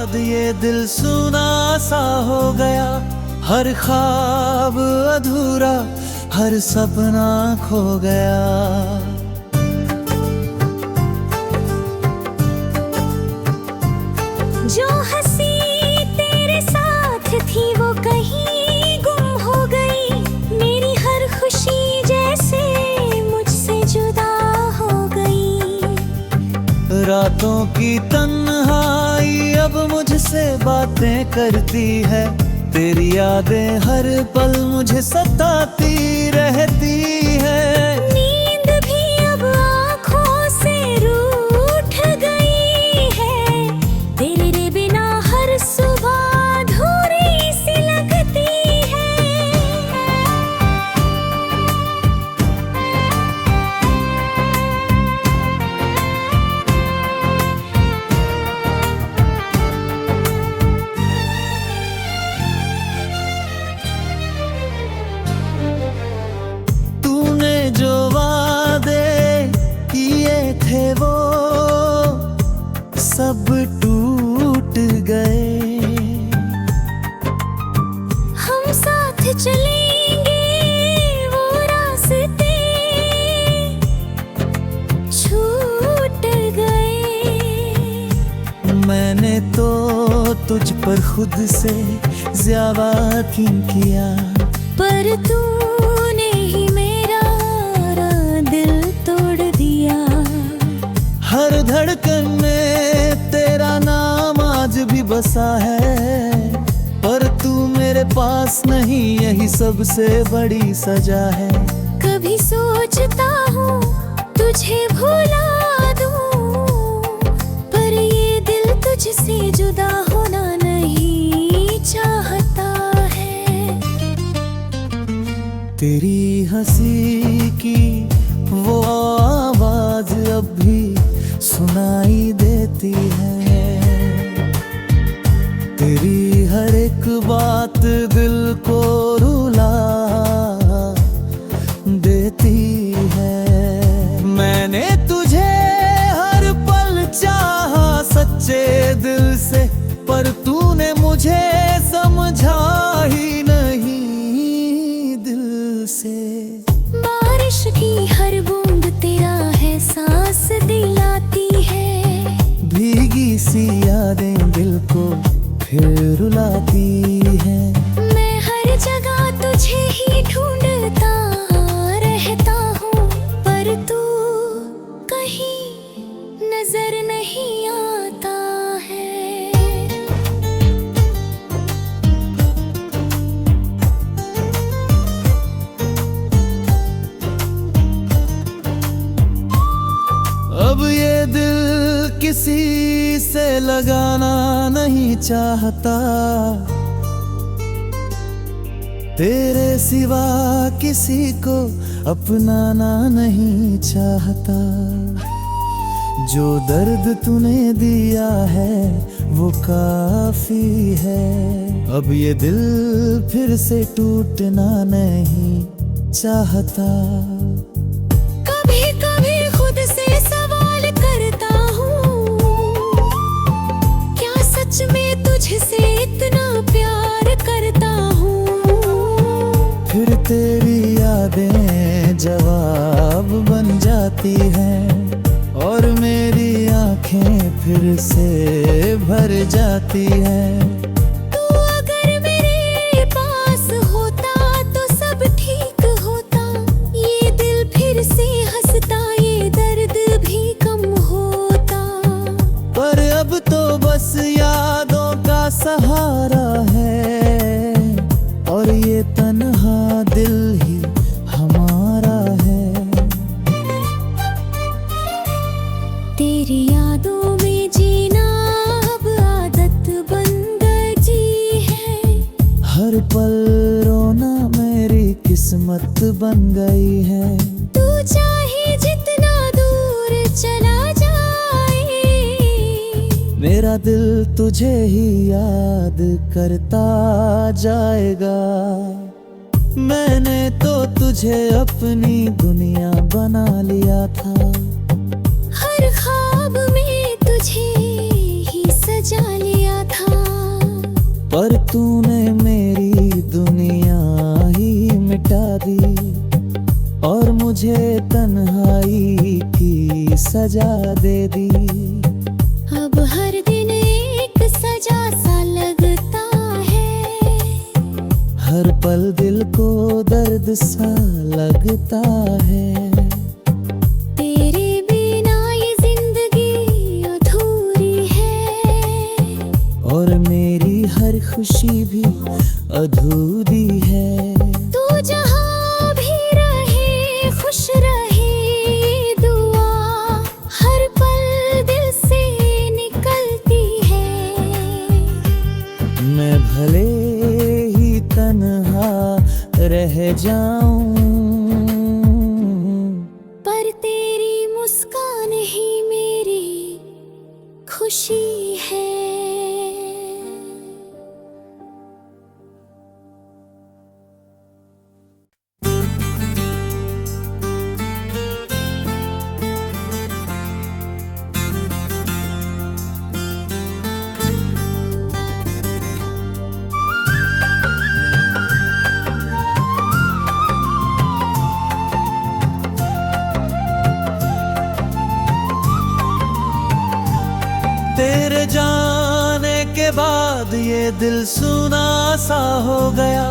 बाद ये दिल सुना सा हो गया। हर ख्वाब अधूरा, हर सपना खो गया। जो हंसी तेरे साथ थी वो कहीं गुम हो गई। मेरी हर खुशी जैसे मुझसे जुदा हो गई। रातों की तन्हाई अब मुझसे बातें करती है। तेरी यादें हर पल मुझे सताती रहती है। नींद भी अब आँखों से रूठ गई है। तेरे बिना हर सुबह अधूरी सी लगती है। तूने जो वादे किए थे वो सब टूट गए। हम साथ चलेंगे वो रास्ते छूट गए। मैंने तो तुझ पर खुद से ज्यादा यकीन किया। पर तूने ही मेरा दिल तोड़ दिया। हर धड़कन में तेरा नाम आज भी बसा है। पर तू मेरे पास नहीं, यही सबसे बड़ी सजा है। कभी सोचता हूँ तुझे भुला दूँ, पर ये दिल तुझसे जुदा होना नहीं चाहता है। तेरी हंसी की वो आवाज अब भी सुनाई देती है। तेरी हर एक बात दिल को रुला देती है। मैंने तुझे हर पल चाहा सच्चे दिल से, पर तूने मुझे समझा ही नहीं दिल से। बारिश की हर बूंद तेरा है सांस दिलाती है। भीगी सी यादें दिल को फिर रुलाती हैं। मैं हर जगह तुझे ही ढूंढता रहता हूँ, पर तू कहीं नजर नहीं आता है। अब ये दिल किसी से लगाना नहीं चाहता। तेरे सिवा किसी को अपनाना नहीं चाहता। जो दर्द तूने दिया है वो काफी है। अब ये दिल फिर से टूटना नहीं चाहता। कभी कभी खुद से सवाल करता हूँ, क्या सच में तुझसे इतना प्यार करता हूँ। फिर तेरी यादें जवाब बन जाती हैं, और मेरी आंखें फिर से भर जाती हैं। तू अगर मेरे पास होता तो सब ठीक होता। ये दिल फिर से हंसता, ये दर्द भी कम होता। पर अब तो बस यादों का सहारा है, और ये तन्हा दिल ही हमारा है। तेरी यादों में जीना अब आदत बन गई है। हर पल रोना मेरी किस्मत बन गई है। तू चाहे जितना दूर चला जाए, मेरा दिल तुझे ही याद करता जाएगा। मैंने तो तुझे अपनी दुनिया बना लिया था। हर ख्वाब में तुझे ही सजा लिया था। तूने मेरी दुनिया ही मिटा दी और मुझे तन्हाई की सजा दे दी। अब हर दिन एक सजा सा लगता है, हर पल दिल को दर्द सा लगता है। तेरे बिना ये जिंदगी अधूरी है और मेरी हर खुशी भी अधूरी है। तू जहाँ भी रहे खुश रहे, दुआ हर पल दिल से निकलती है। मैं भले ही तन्हा रह जाऊं, पर तेरी मुस्कान ही मेरी खुशी है। तेरे जाने के बाद ये दिल सुना सा हो गया।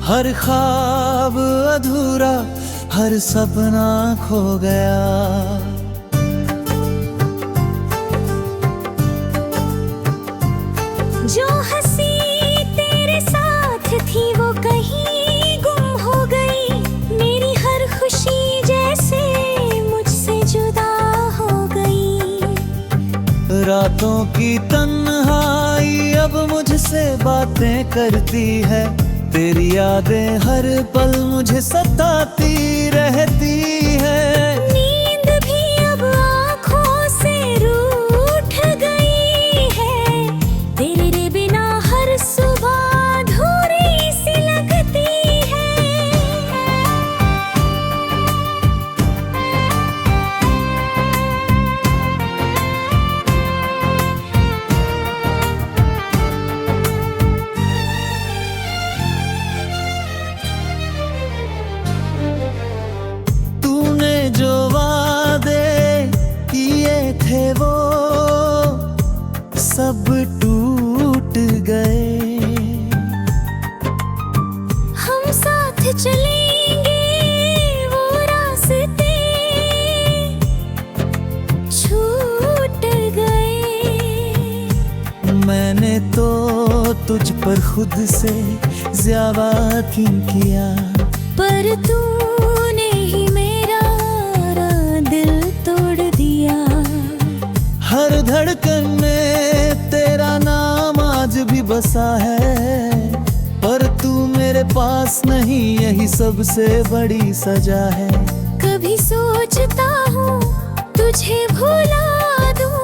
हर ख्वाब अधूरा, हर सपना खो गया। जो हंसी तेरे साथ थी वो कहीं गुम हो गई। मेरी हर खुशी जैसे मुझसे जुदा हो गई। रातों की तन्हाई अब मुझसे बातें करती है। तेरी यादें हर पल मुझे सताती रहती है। नींद भी अब आँखों से रूठ गई है। तेरे बिना हर सुबह अधूरी सी लगती है। तूने जो वादे किए थे वो सब टूट गए। हम साथ चलेंगे वो रास्ते छूट गए। मैंने तो तुझ पर खुद से ज्यादा यकीन किया, पर तूने ही मेरा दिल तोड़ दिया। हर धड़कन में तेरा नाम आज भी बसा है। पर तू मेरे पास नहीं, यही सबसे बड़ी सजा है। कभी सोचता हूँ तुझे भुला दूँ,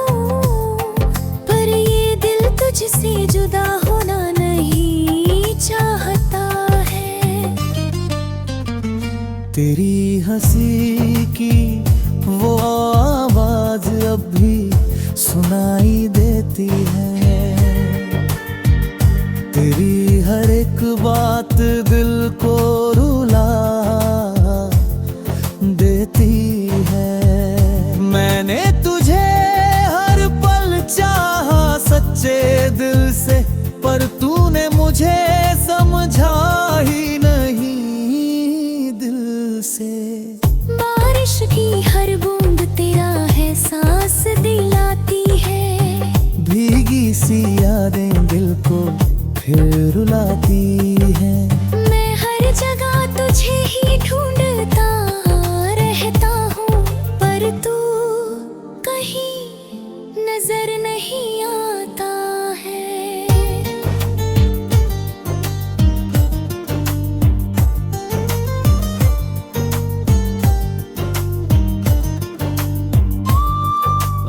पर ये दिल तुझसे जुदा होना नहीं चाहता है। तेरी हंसी की वो आवाज अब भी सुनाई देती है। तेरी हर एक बात दिल को रुला देती है। मैंने तुझे हर पल चाहा सच्चे दिल से, पर तूने मुझे समझा ही नहीं दिल से। बारिश की हर बूंद तेरा है सांस दिलाती है। भीगी सी यादें दिल को फिर रुलाती है। मैं हर जगह तुझे ही ढूंढता रहता हूँ, पर तू कहीं नजर नहीं आता है।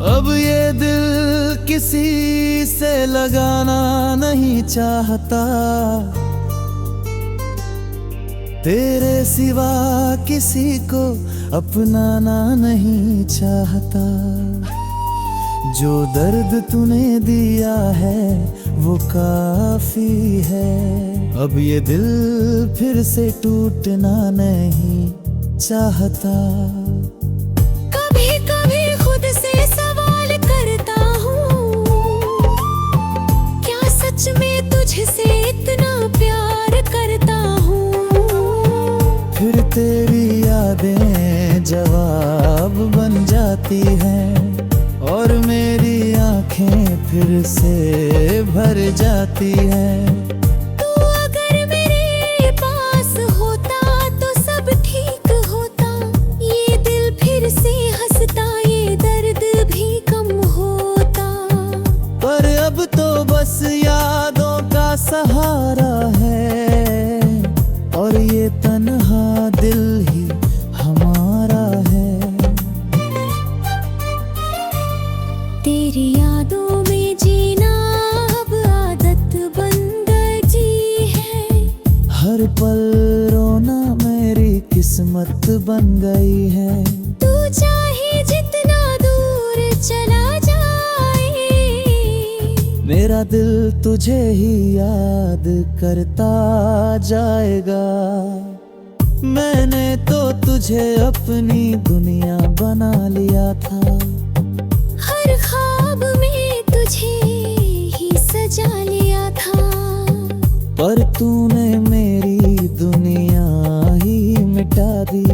अब ये दिल किसी से लगाना नहीं चाहता। तेरे सिवा किसी को अपनाना नहीं चाहता। जो दर्द तूने दिया है वो काफी है। अब ये दिल फिर से टूटना नहीं चाहता। कभी कभी खुद से सवाल करता हूँ, क्या सच में तुझसे इतना प्यार करता हूँ। फिर तेरी यादें जवाब बन जाती हैं और मेरी आंखें फिर से भर जाती हैं। तू अगर मेरे पास होता तो सब ठीक होता, ये दिल फिर से हंसता, ये दर्द भी कम होता। पर अब तो बस यादों का सहारा है और ये तन्हा दिल ही हमारा है। तेरी यादों में जीना अब आदत बन गई है। हर पल रोना मेरी किस्मत बन गई है। तू चाहे जितना दूर चला जाए, मेरा दिल तुझे ही याद करता जाएगा। मैंने तो तुझे अपनी दुनिया बना लिया था। हर ख्वाब में तुझे ही सजा लिया था। पर तूने मेरी दुनिया ही मिटा दी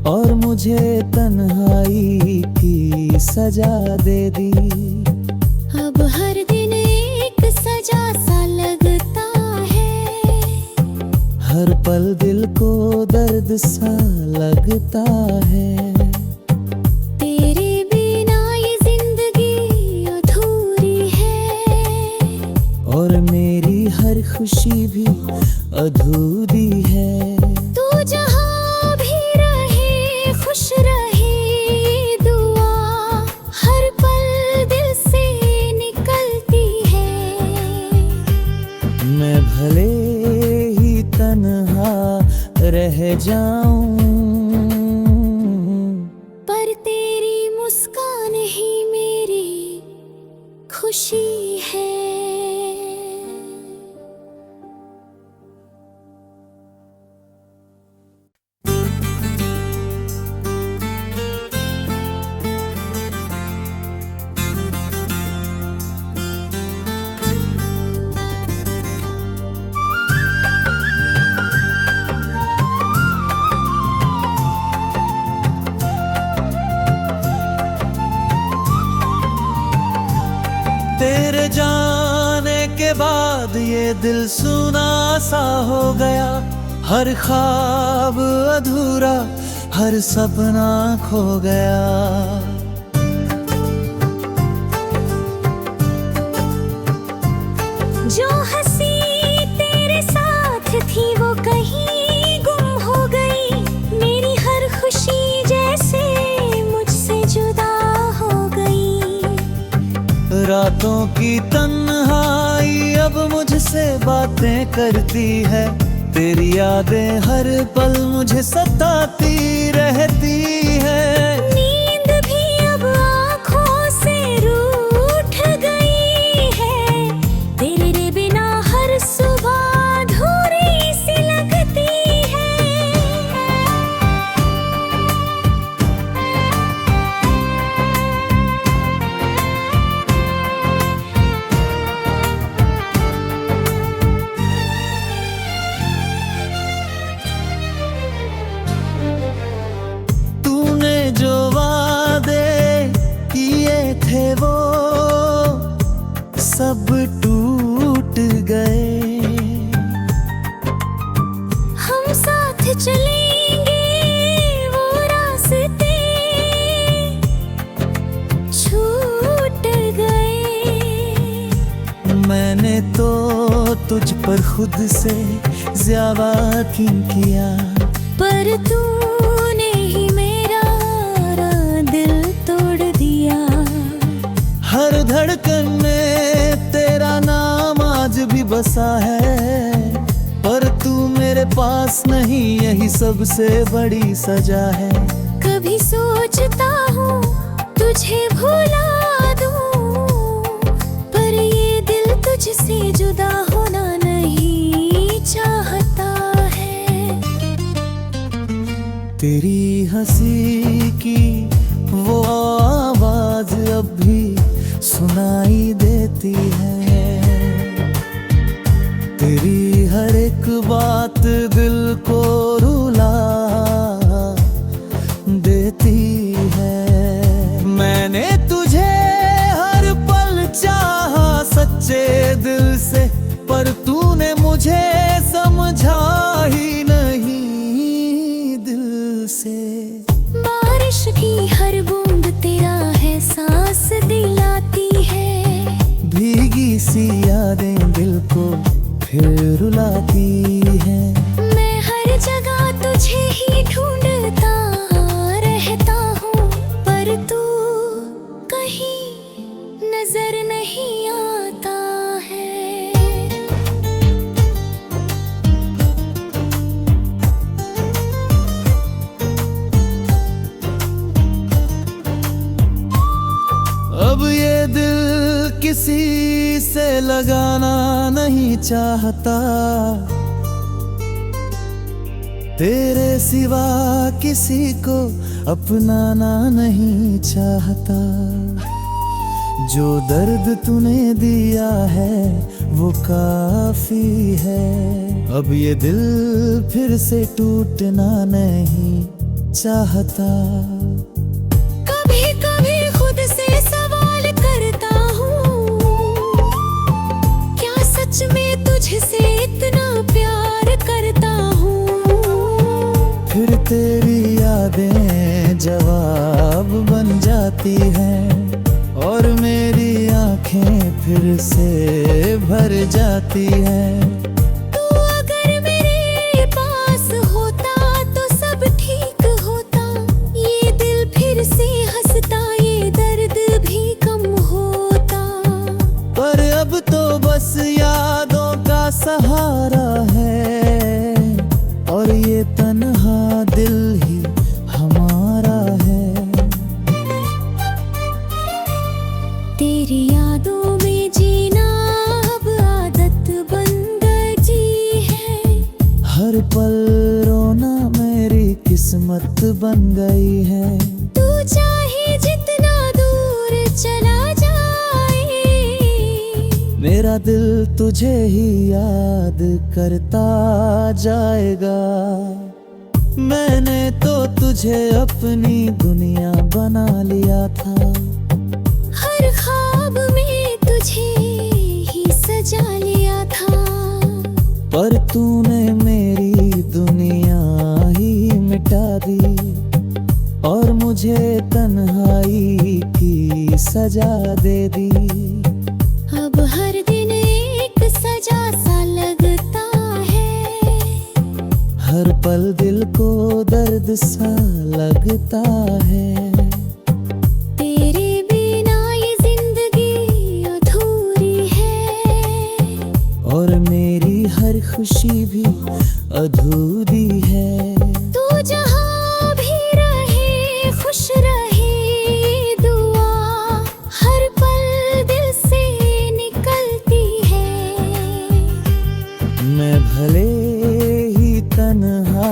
और मुझे तन्हाई की सजा दे दी। अब हर दिन एक सजा सा लगता है। हर पल दिल को दर्द सा लगता है। तेरे बिना ये जिंदगी अधूरी है और मेरी हर खुशी भी अधूरी है। तू जहाँ भी रहे खुश रहे, दुआ हर पल दिल से निकलती है। मैं भले ही तन्हा रह जाऊं, पर तेरी मुस्कान ही मेरी खुशी है। तेरे जाने के बाद ये दिल सुना सा हो गया। हर ख्वाब अधूरा, हर सपना खो गया। जो हंसी तेरे साथ थी वो कहीं गुम हो गई। मेरी हर खुशी जैसे मुझसे जुदा हो गई। रातों की तन्हाई अब मुझसे बातें करती है। तेरी यादें हर पल मुझे सताती रहती है। नींद भी अब आँखों से रूठ गई है। तेरे बिना हर सुबह अधूरी सी लगती है। तूने जो वादे किए थे वो सब टूट गए। हम साथ चलेंगे वो रास्ते छूट गए। मैंने तो तुझ पर खुद से ज्यादा यकीन किया। पर तूने ही मेरा दिल तोड़ दिया। हर धड़कन में तेरा नाम आज भी बसा है। पर तू मेरे पास नहीं, यही सबसे बड़ी सजा है। कभी सोचता हूँ तुझे भुला दूँ, पर ये दिल तेरी हंसी की वो आवाज अब भी सुनाई देती है। तेरी हर एक बात दिल को रुला देती है। मैंने तुझे हर पल चाहा सच्चे दिल से, पर तूने मुझे समझा ही नहीं दिल से। बारिश की हर बूंद तेरा है सांस दिलाती है। भीगी सी यादें दिल को फिर रुलाती है। मैं हर जगह तुझे ही ढूंढता रहता हूँ, पर तू कहीं नजर नहीं आता है। अब ये दिल किसी से लगाना नहीं चाहता, तेरे सिवा किसी को अपनाना नहीं चाहता। जो दर्द तूने दिया है वो काफी है। अब ये दिल फिर से टूटना नहीं चाहता। कभी कभी खुद से सवाल करता हूँ, क्या सच में तुझसे इतना प्यार करता हूँ। फिर तेरी यादें जवाब बन जाती हैं और मेरी आंखें फिर से भर जाती हैं। तू अगर मेरे पास होता तो सब ठीक होता। ये दिल फिर से हंसता, ये दर्द भी कम होता। पर अब तो बस यादों का सहारा है और ये तन्हा दिल ही हमारा है। तेरी यादों में जीना अब आदत बन गई है। हर पल रोना मेरी किस्मत बन गई है। तू चाहे जितना दूर चला जाए, मेरा दिल तुझे ही याद करता जाएगा। मैंने तो तुझे अपनी दुनिया बना लिया था। हर ख्वाब में तुझे ही सजा लिया था। पर तूने मेरी दुनिया ही मिटा दी और मुझे तन्हाई की सजा दे दी। अब हर दिन एक सजा सा लगता है। हर पल दिल को दर्द सा लगता है। तेरे बिना ये जिंदगी अधूरी है और मेरी हर खुशी भी अधूरी है। तू जहाँ भी रहे खुश रहे, दुआ हर पल दिल से निकलती है। मैं भले ही तन्हा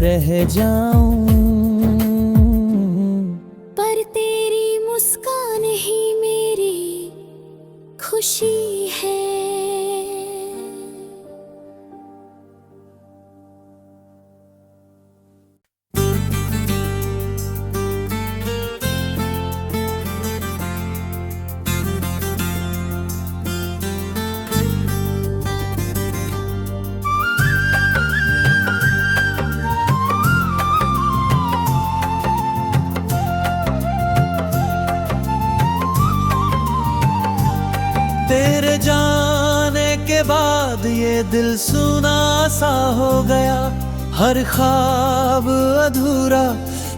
रह जाऊं, पर तेरी मुस्कान ही मेरी खुशी है। तेरे जाने के बाद ये दिल सुना सा हो गया। हर ख्वाब अधूरा,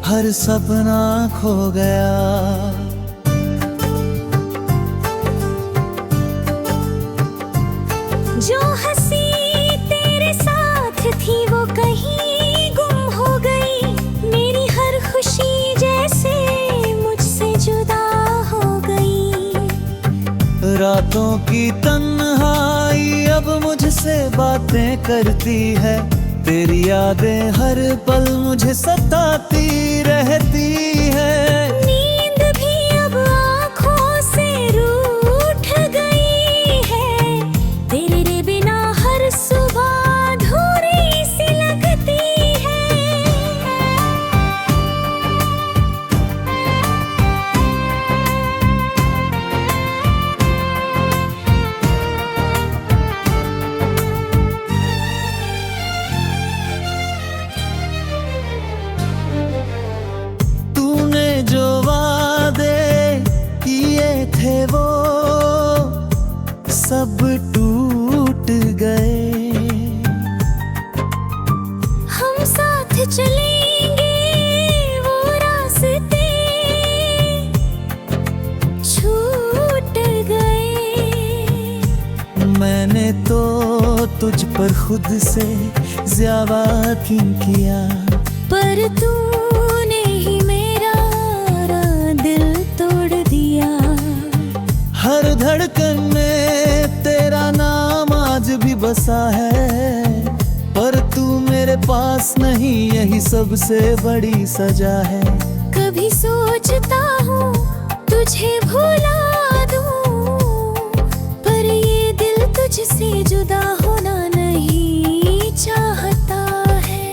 हर सपना खो गया। जो हंसी तेरे साथ थी वो कहीं गुम हो गई। मेरी हर खुशी जैसे मुझसे जुदा हो गई। रातों की तन्हाई अब मुझसे बातें करती है। तेरी यादें हर पल मुझे सताती रहती है। नींद भी अब आँखों से रूठ गई है, तेरे बिना हर सुबह अधूरी सी लगती है। तूने जो वादे किए थे वो सब टूट गए। हम साथ चलेंगे वो रास्ते छूट गए। मैंने तो तुझ पर खुद से ज़्यादा यकीन किया, पर तूने ही मेरा दिल तोड़ दिया। हर धड़कन में तेरा नाम आज भी बसा है, पर तू मेरे पास नहीं, यही सबसे बड़ी सजा है। कभी सोचता हूँ तुझे भुला दूँ, पर ये दिल तुझसे जुदा होना नहीं चाहता है।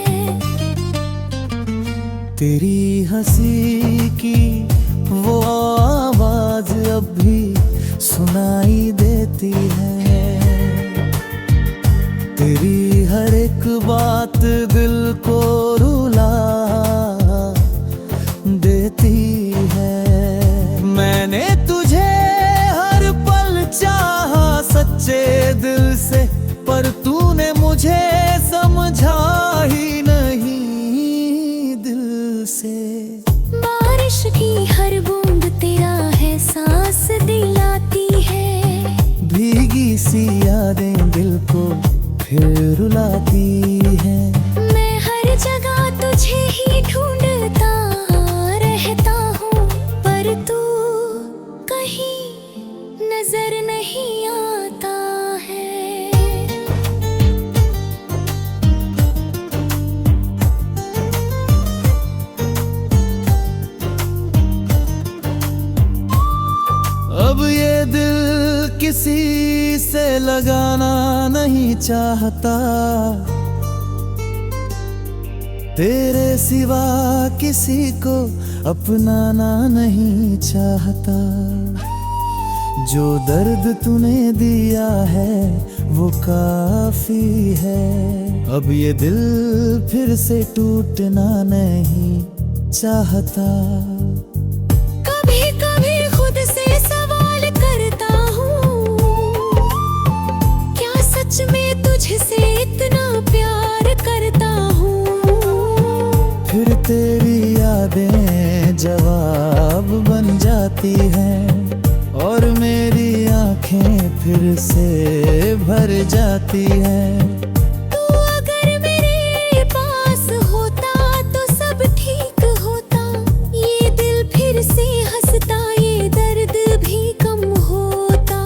तेरी हंसी की वो आवाज अब भी सुनाई देती है। तेरी हर एक बात दिल को रुला देती है। मैंने तुझे हर पल चाहा सच्चे दिल से, पर तूने मुझे समझा ही नहीं दिल से। बारिश की हर बूंद तेरा है सांस दिलाती है। भीगी सी यादें दिल को फिर रुलाती है। मैं हर जगह तुझे ही ढूंढता रहता हूँ, पर तू कहीं नजर नहीं आता है। अब ये दिल किसी से लगाना नहीं चाहता, तेरे सिवा किसी को अपनाना नहीं चाहता। जो दर्द तूने दिया है वो काफी है, अब ये दिल फिर से टूटना नहीं चाहता। कभी कभी खुद से सवाल करता हूँ, क्या सच में तुझसे इतना प्यार करता हूँ। फिर तेरी यादें जवाब बन जाती हैं, और मेरी आंखें फिर से भर जाती हैं। तू अगर मेरे पास होता तो सब ठीक होता, ये दिल फिर से हंसता, ये दर्द भी कम होता।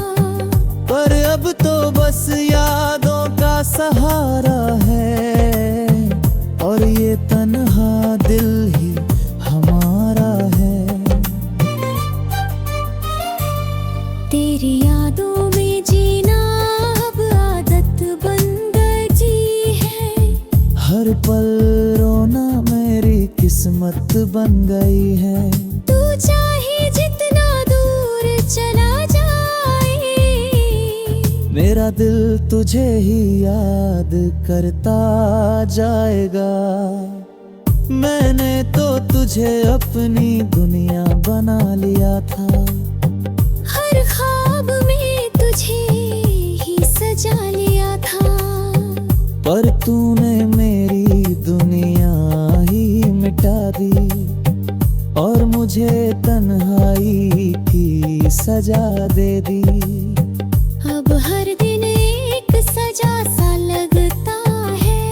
पर अब तो बस यादों का सहारा है, और ये तन्हा दिल ही हमारा है। तेरी यादों में जीना अब आदत बन गई है। हर पल रोना मेरी किस्मत बन गई है। तू चाहे जितना दूर चला जाए, मेरा दिल तुझे ही याद करता जाएगा। मैंने तो तुझे अपनी दुनिया बना लिया था, हर ख्वाब में तुझे ही सजा लिया था। पर तूने मेरी दुनिया ही मिटा दी, और मुझे तन्हाई की सजा दे दी। अब हर दिन एक सजा सा लगता है,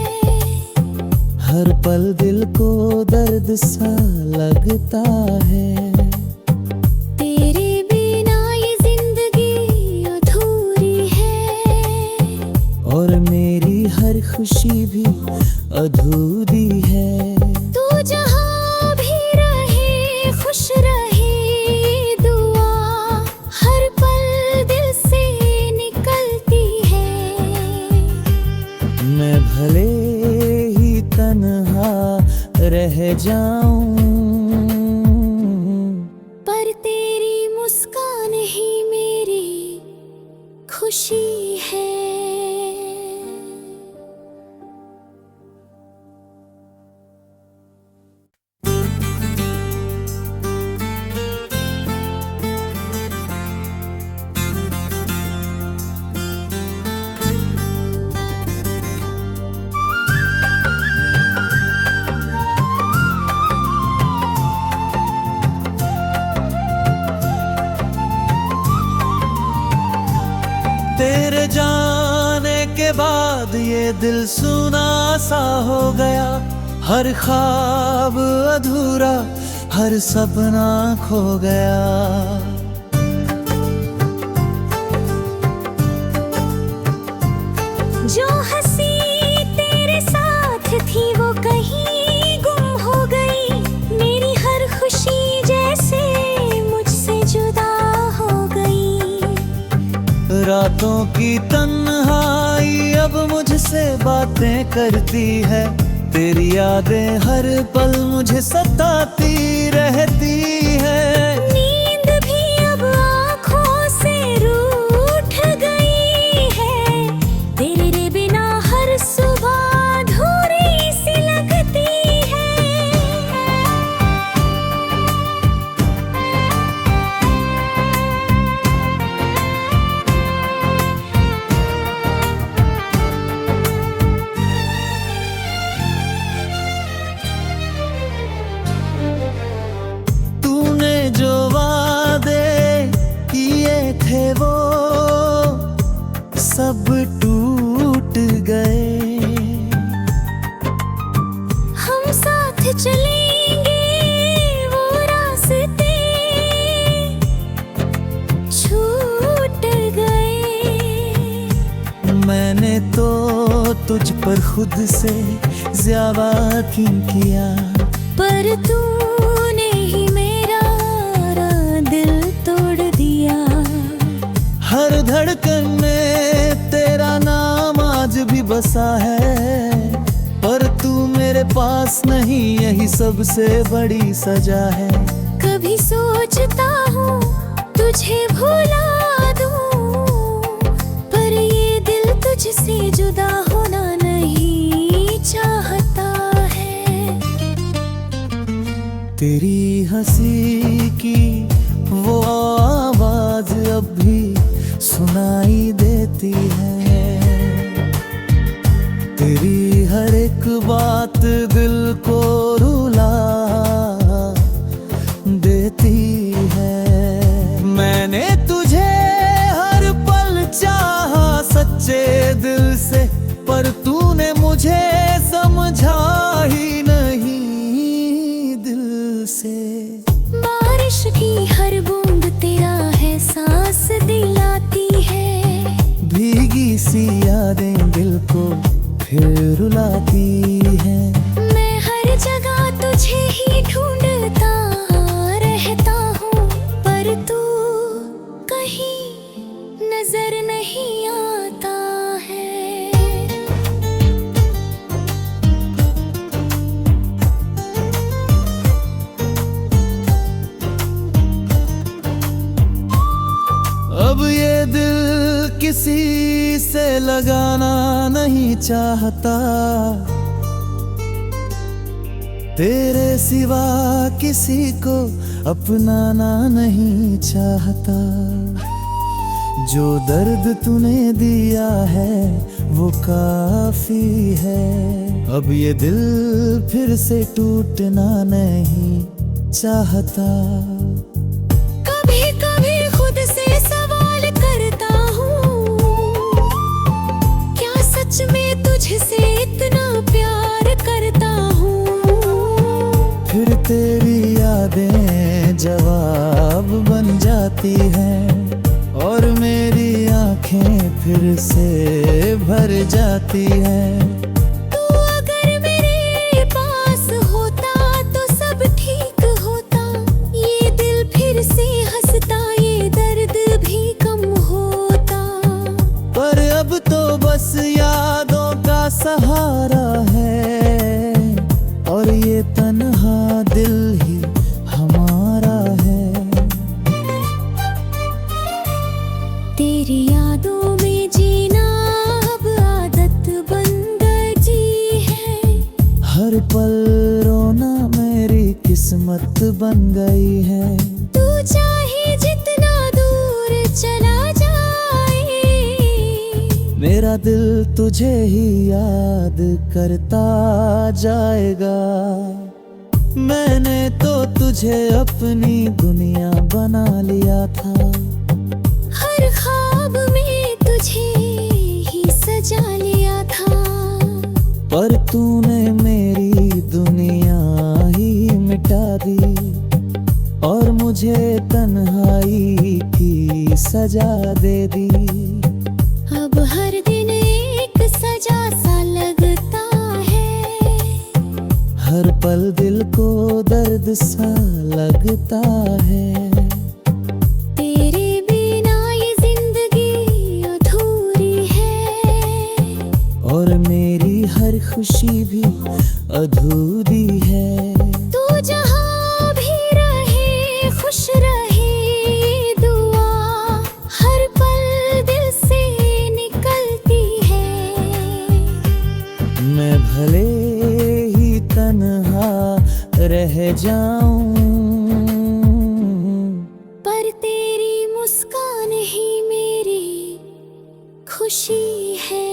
हर पल दिल को दर्द सा लगता है। तेरे बिना ये जिंदगी अधूरी है, और मेरी हर खुशी भी अधूरी है। तू जहाँ भी रहे खुश रहे, ये दुआ हर पल दिल से निकलती है। मैं भले ही तन्हा रह जाऊं, पर तेरी मुस्कान ही मेरी खुशी है। तेरे जाने के बाद ये दिल सुना सा हो गया। हर ख्वाब अधूरा, हर सपना खो गया। जो हंसी तेरे साथ थी वो कहीं गुम हो गई। मेरी हर खुशी जैसे मुझसे जुदा हो गई। रातों की तन्हाई अब मुझसे बातें करती है। तेरी यादें हर पल मुझे सताती रहती है। नींद भी अब आँखों से रूठ गई है। तेरे बिना हर सुबह अधूरी सी लगती है। तूने जो वादे किए थे वो सब टूट गए। हम साथ चलेंगे वो रास्ते छूट गए। मैंने तो तुझ पर खुद से ज़्यादा यकीन किया, पर तूने ही मेरा दिल तोड़ दिया। हर धड़कन में तेरा नाम आज भी बसा है। पर तू मेरे पास नहीं, यही सबसे बड़ी सजा है। कभी सोचता हूँ तुझे भुला दूँ, पर ये दिल तुझसे जुदा होना नहीं चाहता है। तेरी हंसी की वो आवाज अब भी सुनाई देती है। तेरी हर एक बात दिल को रुला देती है। मैंने तुझे हर पल चाहा सच्चे दिल से, पर तूने मुझे समझा ही नहीं दिल से। बारिश की हर बूंद तेरा है सांस दिलाती है। भीगी सी यादें दिल को फिर रुलाती हैं। मैं हर जगह तुझे ही ढूंढता रहता हूँ, पर तू कहीं नजर नहीं आता है। अब ये दिल किसी से लगाना नहीं चाहता। तेरे सिवा किसी को अपनाना नहीं चाहता। जो दर्द तूने दिया है वो काफी है। अब ये दिल फिर से टूटना नहीं चाहता। कभी कभी खुद से सवाल करता हूँ, क्या सच में तुझसे इतना प्यार करता हूँ। फिर तेरी यादें जवाब बन जाती हैं, और मेरी आंखें फिर से भर जाती हैं। तू अगर मेरे रोना मेरी किस्मत बन गई है। तू चाहे जितना दूर चला जाए, मेरा दिल तुझे ही याद करता जाएगा। मैंने तो तुझे अपनी दुनिया बना लिया था। हर ख्वाब में तुझे ही सजा लिया था। पर तूने मेरी दुनिया ही मिटा दी और मुझे तन्हाई की सजा दे दी। अब हर दिन एक सजा सा लगता है, हर पल दिल को दर्द सा लगता है। तेरे बिना ये जिंदगी अधूरी है, और मेरी हर खुशी भी अधूरी है। तू जहाँ भी रहे खुश रहे, दुआ हर पल दिल से निकलती है। मैं भले ही तन्हा रह जाऊं, पर तेरी मुस्कान ही मेरी खुशी है।